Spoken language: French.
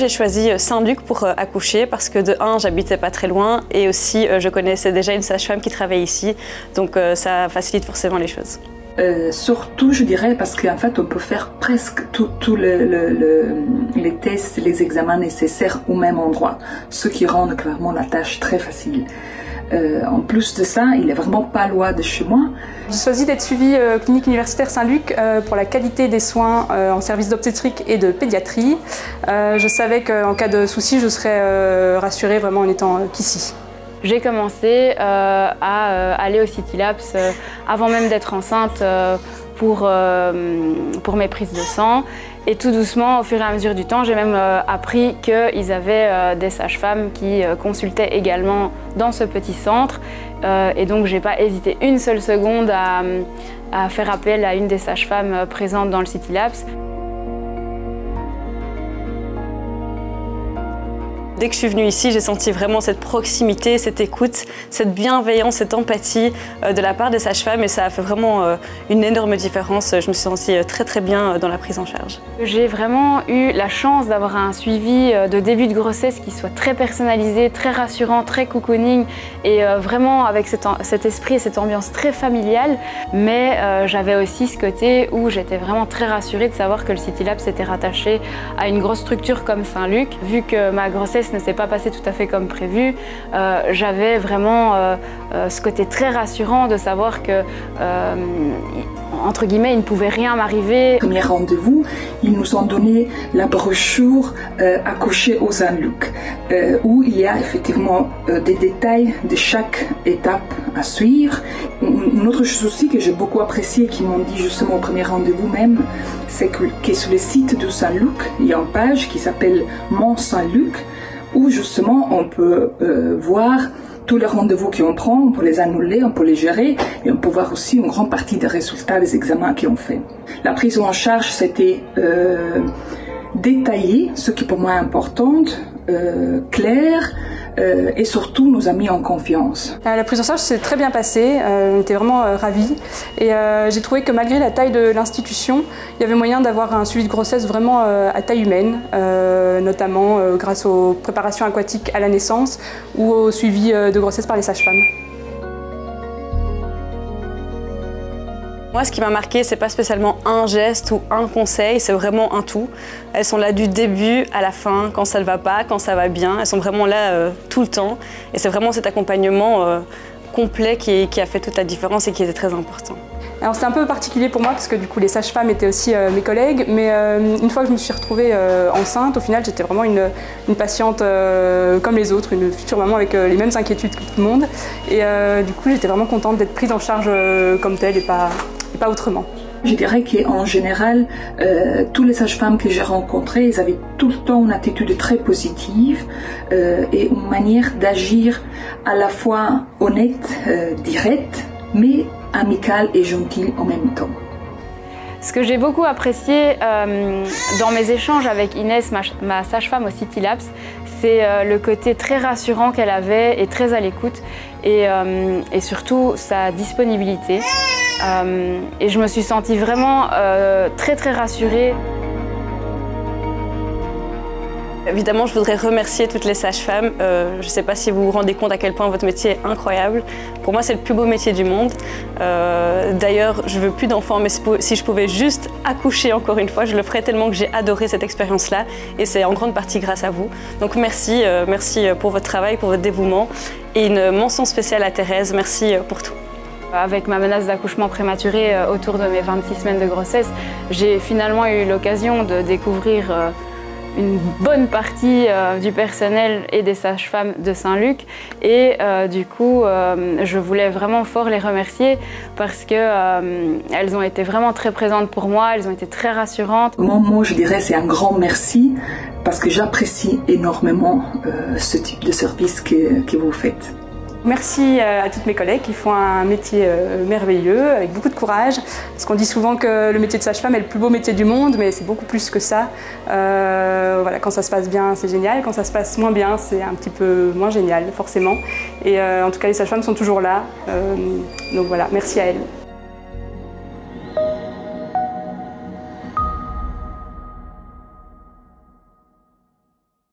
j'ai choisi Saint-Luc pour accoucher parce que de un, j'habitais pas très loin et aussi je connaissais déjà une sage-femme qui travaille ici, donc ça facilite forcément les choses. Surtout, je dirais, parce qu'en fait, on peut faire presque tous les tests, les examens nécessaires au même endroit, ce qui rend clairement la tâche très facile. En plus de ça, il est vraiment pas loin de chez moi. J'ai choisi d'être suivie clinique universitaire Saint-Luc pour la qualité des soins en service d'obstétrique et de pédiatrie. Je savais qu'en cas de souci, je serais rassurée vraiment en étant qu'ici. J'ai commencé à aller au Citylabs avant même d'être enceinte pour mes prises de sang. Et tout doucement, au fur et à mesure du temps, j'ai même appris qu'ils avaient des sages-femmes qui consultaient également dans ce petit centre. Et donc, j'ai pas hésité une seule seconde à faire appel à une des sages-femmes présentes dans le Citylabs. Dès que je suis venue ici, j'ai senti vraiment cette proximité, cette écoute, cette bienveillance, cette empathie de la part des sages-femmes et ça a fait vraiment une énorme différence. Je me suis sentie très très bien dans la prise en charge. J'ai vraiment eu la chance d'avoir un suivi de début de grossesse qui soit très personnalisé, très rassurant, très cocooning et vraiment avec cet esprit et cette ambiance très familiale. Mais j'avais aussi ce côté où j'étais vraiment très rassurée de savoir que le Citylabs était rattaché à une grosse structure comme Saint-Luc. Vu que ma grossesse ne s'est pas passé tout à fait comme prévu, j'avais vraiment ce côté très rassurant de savoir que, entre guillemets, il ne pouvait rien m'arriver. Premier rendez-vous, ils nous ont donné la brochure Accoucher au Saint-Luc, où il y a effectivement des détails de chaque étape à suivre. Une autre chose aussi que j'ai beaucoup apprécié, qu'ils m'ont dit justement au premier rendez-vous même, c'est que sur le site de Saint-Luc, il y a une page qui s'appelle Mon Saint-Luc, où justement on peut voir tous les rendez-vous qu'on prend, on peut les annuler, on peut les gérer et on peut voir aussi une grande partie des résultats des examens qu'on fait. La prise en charge, c'était détaillé, ce qui pour moi est important, clair et surtout nous a mis en confiance. La prise en charge s'est très bien passée, on était vraiment ravis et j'ai trouvé que malgré la taille de l'institution, il y avait moyen d'avoir un suivi de grossesse vraiment à taille humaine, notamment grâce aux préparations aquatiques à la naissance ou au suivi de grossesse par les sages-femmes. Moi, ce qui m'a marqué, c'est pas spécialement un geste ou un conseil, c'est vraiment un tout. Elles sont là du début à la fin, quand ça ne va pas, quand ça va bien. Elles sont vraiment là tout le temps. Et c'est vraiment cet accompagnement complet qui a fait toute la différence et qui était très important. Alors c'est un peu particulier pour moi parce que du coup les sages-femmes étaient aussi mes collègues, mais une fois que je me suis retrouvée enceinte, au final j'étais vraiment une patiente comme les autres, une future maman avec les mêmes inquiétudes que tout le monde. Et du coup j'étais vraiment contente d'être prise en charge comme telle et pas autrement. Je dirais qu'en général, tous les sages-femmes que j'ai rencontrées, ils avaient tout le temps une attitude très positive et une manière d'agir à la fois honnête, directe, mais amicale et gentille en même temps. Ce que j'ai beaucoup apprécié dans mes échanges avec Inès, ma sage-femme au Citylabs, c'est le côté très rassurant qu'elle avait et très à l'écoute et surtout sa disponibilité. Et je me suis sentie vraiment très très rassurée. Évidemment, je voudrais remercier toutes les sages-femmes. Je ne sais pas si vous vous rendez compte à quel point votre métier est incroyable. Pour moi, c'est le plus beau métier du monde. D'ailleurs, je ne veux plus d'enfants, mais si je pouvais juste accoucher encore une fois, je le ferais tellement que j'ai adoré cette expérience-là. Et c'est en grande partie grâce à vous. Donc merci, merci pour votre travail, pour votre dévouement. Et une mention spéciale à Thérèse, merci pour tout. Avec ma menace d'accouchement prématuré autour de mes 26 semaines de grossesse, j'ai finalement eu l'occasion de découvrir une bonne partie du personnel et des sages-femmes de Saint-Luc et du coup je voulais vraiment fort les remercier parce que elles ont été vraiment très présentes pour moi, elles ont été très rassurantes. Mon mot, je dirais, c'est un grand merci parce que j'apprécie énormément ce type de service que vous faites. Merci à toutes mes collègues qui font un métier merveilleux, avec beaucoup de courage. Parce qu'on dit souvent que le métier de sage-femme est le plus beau métier du monde, mais c'est beaucoup plus que ça. Voilà, quand ça se passe bien, c'est génial. Quand ça se passe moins bien, c'est un petit peu moins génial, forcément. Et en tout cas, les sages-femmes sont toujours là. Donc voilà, merci à elles.